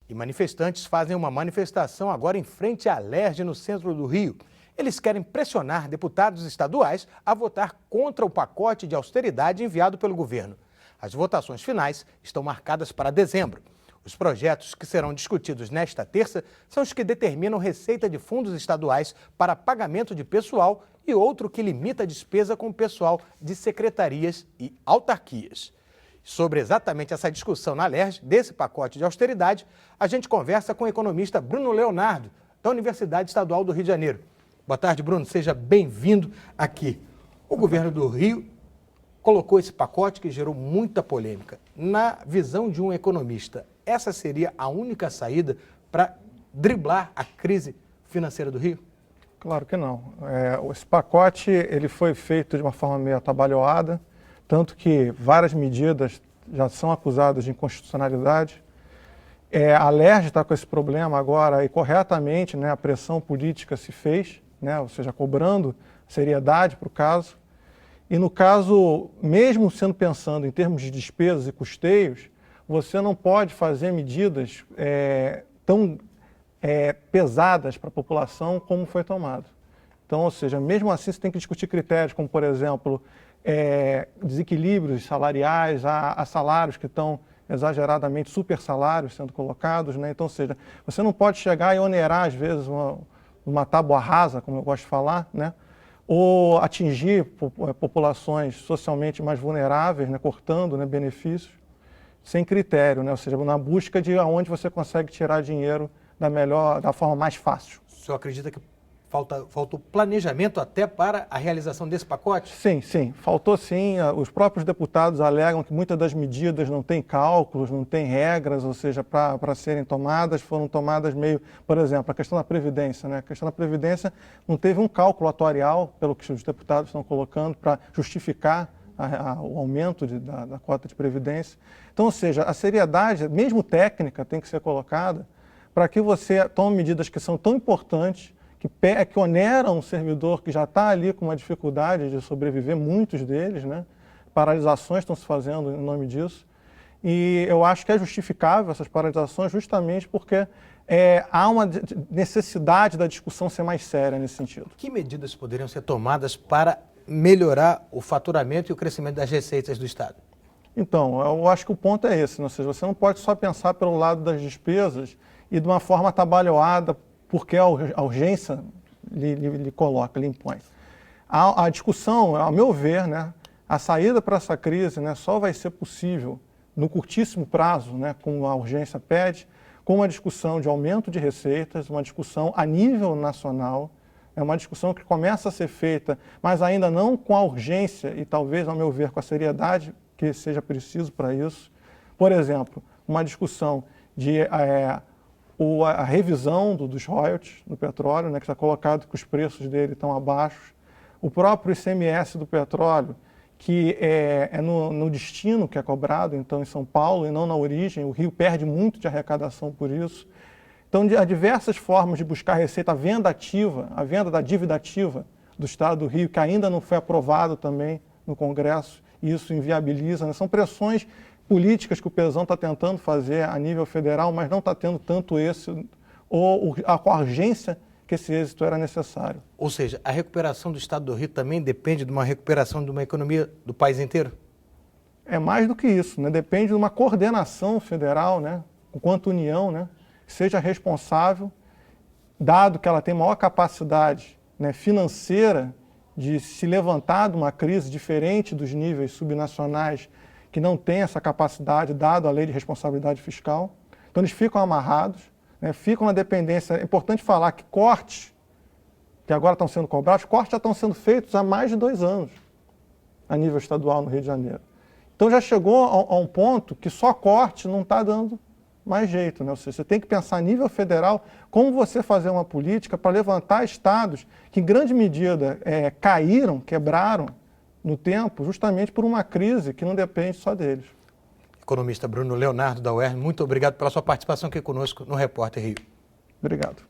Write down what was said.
E manifestantes fazem uma manifestação agora em frente à Alerj, no centro do Rio. Eles querem pressionar deputados estaduais a votar contra o pacote de austeridade enviado pelo governo. As votações finais estão marcadas para dezembro. Os projetos que serão discutidos nesta terça são os que determinam receita de fundos estaduais para pagamento de pessoal e outro que limita a despesa com o pessoal de secretarias e autarquias. Sobre exatamente essa discussão na Alerj, desse pacote de austeridade, a gente conversa com o economista Bruno Leonardo, da Universidade Estadual do Rio de Janeiro. Boa tarde, Bruno. Seja bem-vindo aqui. O governo do Rio colocou esse pacote que gerou muita polêmica. Na visão de um economista, essa seria a única saída para driblar a crise financeira do Rio? Claro que não. Esse pacote ele foi feito de uma forma meio atabalhoada, tanto que várias medidas já são acusadas de inconstitucionalidade. A Alerj está com esse problema agora e corretamente, né, a pressão política se fez, né, ou seja, cobrando seriedade para o caso. E no caso, mesmo sendo pensando em termos de despesas e custeios, você não pode fazer medidas tão pesadas para a população como foi tomado. Então, ou seja, mesmo assim você tem que discutir critérios como, por exemplo, desequilíbrios salariais, há salários que estão exageradamente super salários sendo colocados, né? Então, ou seja, você não pode chegar e onerar, às vezes, uma tábua rasa, como eu gosto de falar, né? Ou atingir populações socialmente mais vulneráveis, né? Cortando, né, benefícios, sem critério, né? Ou seja, na busca de onde você consegue tirar dinheiro da forma mais fácil. O senhor acredita que faltou planejamento até para a realização desse pacote? Sim, faltou sim. Os próprios deputados alegam que muitas das medidas não têm cálculos, não têm regras, ou seja, para serem tomadas, foram tomadas meio, por exemplo, a questão da Previdência, né? A questão da Previdência não teve um cálculo atuarial, pelo que os deputados estão colocando, para justificar o aumento da cota de Previdência. Então, ou seja, a seriedade, mesmo técnica, tem que ser colocada para que você tome medidas que são tão importantes, que oneram um servidor que já está ali com uma dificuldade de sobreviver, muitos deles, né? Paralisações estão se fazendo em nome disso. E eu acho que é justificável essas paralisações justamente porque há uma necessidade da discussão ser mais séria nesse sentido. Que medidas poderiam ser tomadas para melhorar o faturamento e o crescimento das receitas do Estado? Então, eu acho que o ponto é esse, né? Ou seja, você não pode só pensar pelo lado das despesas e de uma forma atabalhoada, porque a urgência lhe coloca, lhe impõe. A discussão, ao meu ver, né, a saída para essa crise, né, só vai ser possível no curtíssimo prazo, né, como a urgência pede, com uma discussão de aumento de receitas, uma discussão a nível nacional, é uma discussão que começa a ser feita, mas ainda não com a urgência e talvez, ao meu ver, com a seriedade que seja preciso para isso. Por exemplo, uma discussão de a revisão dos royalties do petróleo, né, que está colocado que os preços dele estão abaixo. O próprio ICMS do petróleo, que é no destino que é cobrado, então em São Paulo e não na origem. O Rio perde muito de arrecadação por isso. Então, há diversas formas de buscar receita, a venda ativa, a venda da dívida ativa do Estado do Rio, que ainda não foi aprovado também no Congresso, e isso inviabiliza, né? São pressões políticas que o Pezão está tentando fazer a nível federal, mas não está tendo tanto êxito, ou a urgência que esse êxito era necessário. Ou seja, a recuperação do Estado do Rio também depende de uma recuperação de uma economia do país inteiro? É mais do que isso, né? Depende de uma coordenação federal, né? Enquanto União, né? Que seja responsável, dado que ela tem maior capacidade, né, financeira de se levantar de uma crise diferente dos níveis subnacionais que não têm essa capacidade, dado a lei de responsabilidade fiscal. Então, eles ficam amarrados, né, ficam na dependência. É importante falar que cortes, que agora estão sendo cobrados, cortes já estão sendo feitos há mais de 2 anos, a nível estadual no Rio de Janeiro. Então, já chegou a um ponto que só corte não está dando mais jeito, né? Ou seja, você tem que pensar a nível federal como você fazer uma política para levantar estados que, em grande medida, quebraram no tempo, justamente por uma crise que não depende só deles. Economista Bruno Leonardo, da UERJ, muito obrigado pela sua participação aqui conosco no Repórter Rio. Obrigado.